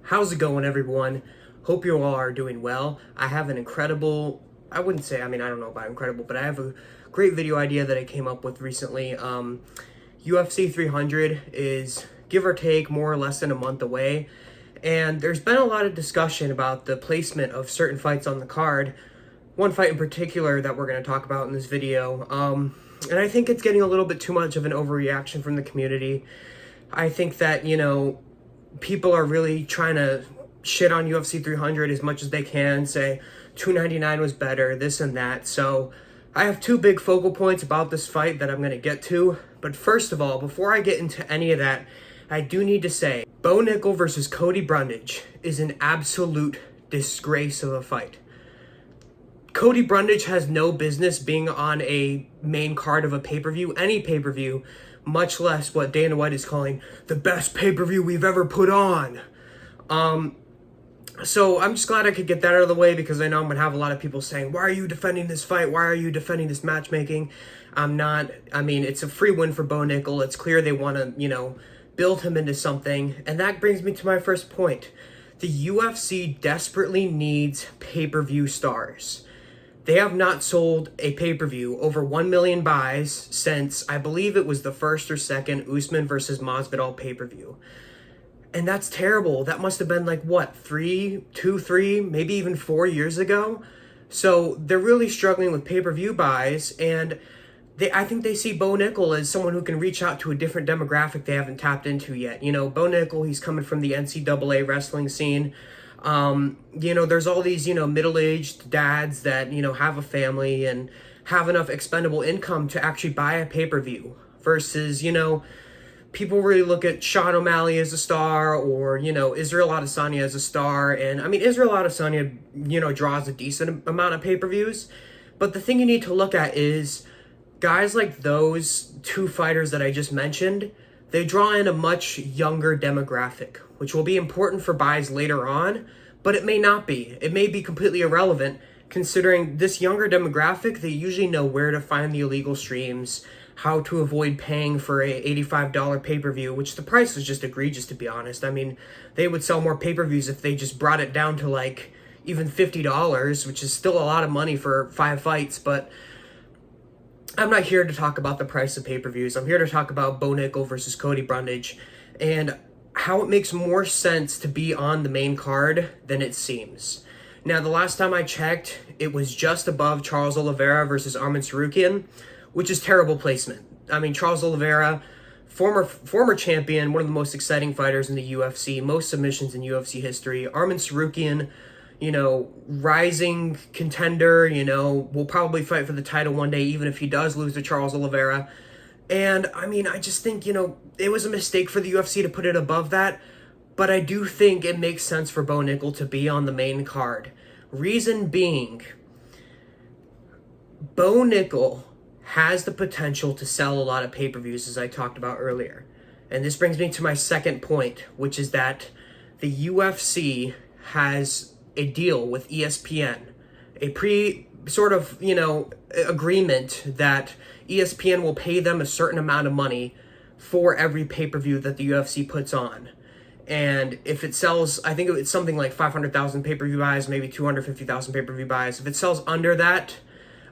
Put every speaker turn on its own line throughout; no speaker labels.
How's it going, everyone? Hope you all are doing well. I have an incredible, I wouldn't say, I don't know about incredible, but I have a great video idea that I came up with recently. UFC 300 is give or take more or less than a month away, and there's been a lot of discussion about the placement of certain fights on the card. One fight in particular that we're going to talk about in this video, and I think it's getting a little bit too much of an overreaction from the community. I think that, people are really trying to shit on UFC 300 as much as they can, say 299 was better, this and that. So I have two big focal points about this fight that I'm going to get to. But first of all, before I get into any of that, I do need to say Bo Nickal versus Cody Brundage is an absolute disgrace of a fight. Cody Brundage has no business being on a main card of a pay-per-view, any pay-per-view, much less what Dana White is calling the best pay-per-view we've ever put on. So I'm just glad I could get that out of the way, because I know I'm going to have a lot of people saying, why are you defending this fight? Why are you defending this matchmaking? I'm not. It's a free win for Bo Nickal. It's clear they want to, build him into something. And that brings me to my first point. The UFC desperately needs pay-per-view stars. They have not sold a pay-per-view over 1 million buys since, I believe it was the first or second Usman versus Masvidal pay-per-view. And that's terrible. That must have been like, what, 3, maybe even 4 years ago? So they're really struggling with pay-per-view buys, and I think they see Bo Nickal as someone who can reach out to a different demographic they haven't tapped into yet. Bo Nickal, he's coming from the NCAA wrestling scene. There's all these, middle-aged dads that, have a family and have enough expendable income to actually buy a pay-per-view versus, people really look at Sean O'Malley as a star, or, Israel Adesanya as a star. And Israel Adesanya, draws a decent amount of pay-per-views. But the thing you need to look at is guys like those two fighters that I just mentioned, they draw in a much younger demographic, which will be important for buys later on, but it may not be. It may be completely irrelevant, considering this younger demographic, they usually know where to find the illegal streams, how to avoid paying for a $85 pay-per-view, which the price is just egregious, to be honest. They would sell more pay-per-views if they just brought it down to like even $50, which is still a lot of money for 5 fights, but I'm not here to talk about the price of pay-per-views. I'm here to talk about Bo Nickal versus Cody Brundage and how it makes more sense to be on the main card than it seems. Now, the last time I checked, it was just above Charles Oliveira versus Arman Tsarukyan, which is terrible placement. Charles Oliveira, former champion, one of the most exciting fighters in the UFC, most submissions in UFC history. Arman Tsarukyan, rising contender, will probably fight for the title one day, even if he does lose to Charles Oliveira. And, I just think, it was a mistake for the UFC to put it above that, but I do think it makes sense for Bo Nickal to be on the main card. Reason being, Bo Nickal has the potential to sell a lot of pay-per-views, as I talked about earlier. And this brings me to my second point, which is that the UFC has a deal with ESPN, a agreement that ESPN will pay them a certain amount of money for every pay-per-view that the UFC puts on. And if it sells, I think it's something like 500,000 pay-per-view buys, maybe 250,000 pay-per-view buys. If it sells under that,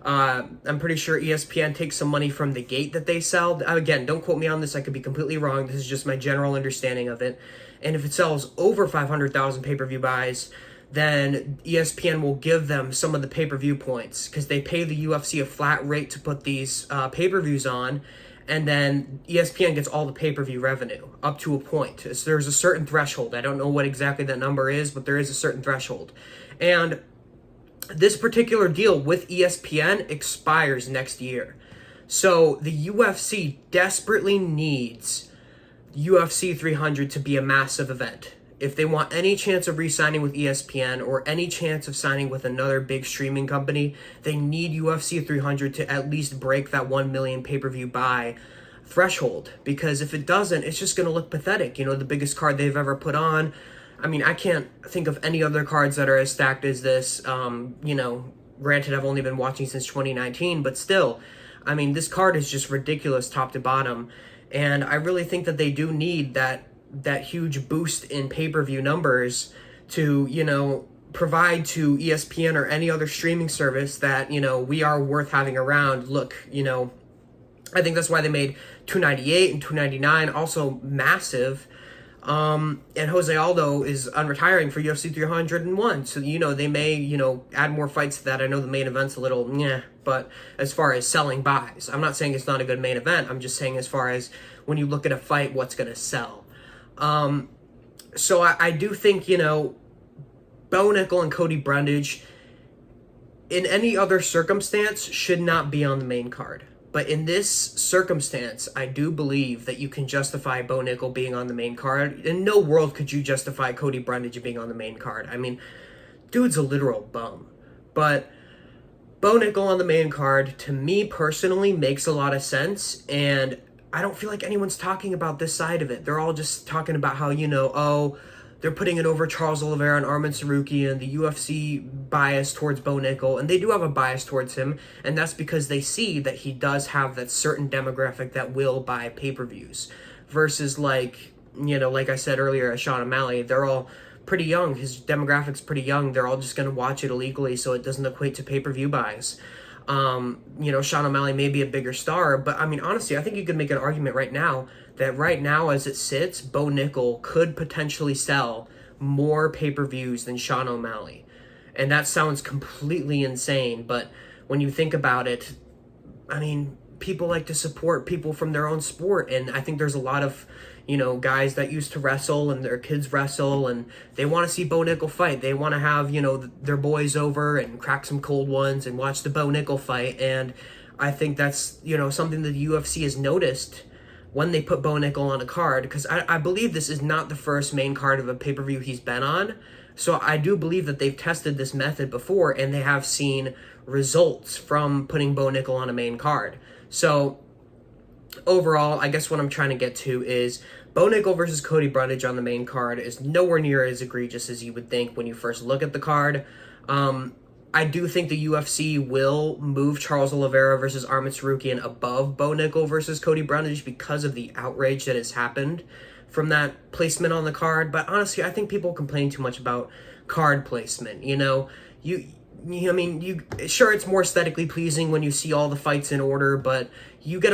I'm pretty sure ESPN takes some money from the gate that they sell. Again, don't quote me on this. I could be completely wrong. This is just my general understanding of it. And if it sells over 500,000 pay-per-view buys, then ESPN will give them some of the pay-per-view points, because they pay the UFC a flat rate to put these pay-per-views on, and then ESPN gets all the pay-per-view revenue up to a point. So there's a certain threshold. I don't know what exactly that number is, but there is a certain threshold. And this particular deal with ESPN expires next year. So the UFC desperately needs UFC 300 to be a massive event. If they want any chance of re-signing with ESPN or any chance of signing with another big streaming company, they need UFC 300 to at least break that 1 million pay-per-view buy threshold. Because if it doesn't, it's just going to look pathetic. The biggest card they've ever put on. I can't think of any other cards that are as stacked as this. Granted, I've only been watching since 2019, but still, this card is just ridiculous top to bottom. And I really think that they do need that that huge boost in pay-per-view numbers to, you know, provide to ESPN or any other streaming service that, you know, we are worth having around. Look, you know, I think that's why they made 298 and 299 also massive. And Jose Aldo is unretiring for UFC 301. So, you know, they may, you know, add more fights to that. I know the main event's a little, yeah, but as far as selling buys, I'm not saying it's not a good main event. I'm just saying as far as when you look at a fight, what's going to sell. So I do think, you know, Bo Nickal and Cody Brundage, in any other circumstance, should not be on the main card. But in this circumstance, I do believe that you can justify Bo Nickal being on the main card. In no world could you justify Cody Brundage being on the main card. I mean, dude's a literal bum. But Bo Nickal on the main card, to me personally, makes a lot of sense. And I don't feel like anyone's talking about this side of it. They're all just talking about how, you know, oh, they're putting it over Charles Oliveira and Arman Tsarukyan, the UFC bias towards Bo Nickal, and they do have a bias towards him, and that's because they see that he does have that certain demographic that will buy pay-per-views, versus, like, you know, like I said earlier, Sean O'Malley, they're all pretty young. His demographic's pretty young. They're all just going to watch it illegally, so it doesn't equate to pay-per-view buys. You know, Sean O'Malley may be a bigger star, but I mean, honestly, I think you could make an argument right now that right now, as it sits, Bo Nickal could potentially sell more pay-per-views than Sean O'Malley. And that sounds completely insane, but when you think about it, I mean, people like to support people from their own sport, and I think there's a lot of, you know, guys that used to wrestle and their kids wrestle, and they want to see Bo Nickal fight. They want to have, you know, their boys over and crack some cold ones and watch the Bo Nickal fight, and I think that's, you know, something that the UFC has noticed when they put Bo Nickal on a card, because I believe this is not the first main card of a pay-per-view he's been on. So I do believe that they've tested this method before, and they have seen results from putting Bo Nickal on a main card. So overall, I guess what I'm trying to get to is Bo Nickal versus Cody Brundage on the main card is nowhere near as egregious as you would think when you first look at the card. I do think the UFC will move Charles Oliveira versus Arman Tsarukyan above Bo Nickal versus Cody Brundage because of the outrage that has happened from that placement on the card. But honestly, I think people complain too much about card placement. You know, I mean, sure, it's more aesthetically pleasing when you see all the fights in order, but you get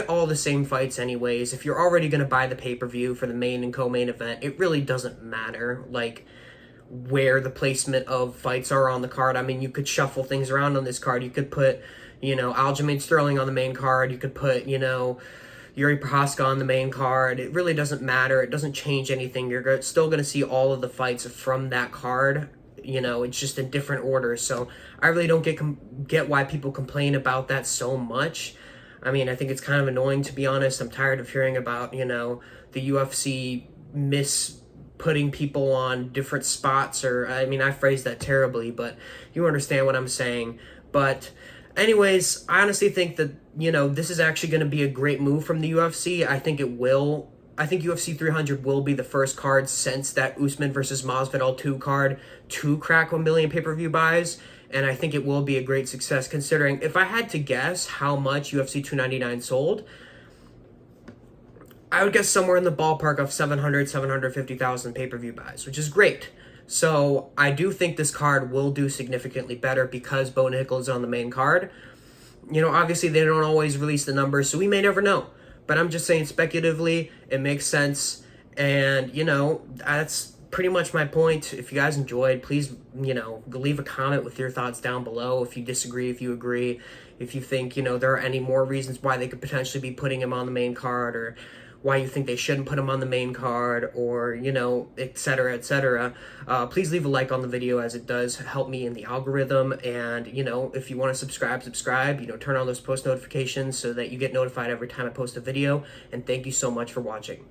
all the same fights anyways. If you're already going to buy the pay-per-view for the main and co-main event, it really doesn't matter, like, where the placement of fights are on the card. I mean, you could shuffle things around on this card. You could put, you know, Aljamain Sterling on the main card. You could put, you know, Yuri Prohaska on the main card. It really doesn't matter. It doesn't change anything. You're still going to see all of the fights from that card. You know, it's just in different orders. So I really don't get why people complain about that so much. I mean, I think it's kind of annoying, to be honest. I'm tired of hearing about, you know, the UFC putting people on different spots, or, I mean, I phrased that terribly, but you understand what I'm saying. But anyways, I honestly think that, you know, this is actually going to be a great move from the UFC. I think UFC 300 will be the first card since that Usman versus Masvidal 2 card to crack 1 million pay-per-view buys, and I think it will be a great success, considering, if I had to guess how much UFC 299 sold, I would guess somewhere in the ballpark of 750,000 pay-per-view buys, which is great. So I do think this card will do significantly better because Bo Nickal is on the main card. You know, obviously they don't always release the numbers, so we may never know. But I'm just saying, speculatively, it makes sense. And, you know, that's pretty much my point. If you guys enjoyed, please, you know, leave a comment with your thoughts down below. If you disagree, if you agree, if you think, you know, there are any more reasons why they could potentially be putting him on the main card, or why you think they shouldn't put him on the main card, or, you know, etc., etc. Please leave a like on the video, as it does help me in the algorithm. And, you know, if you want to subscribe, you know, turn on those post notifications so that you get notified every time I post a video. And thank you so much for watching.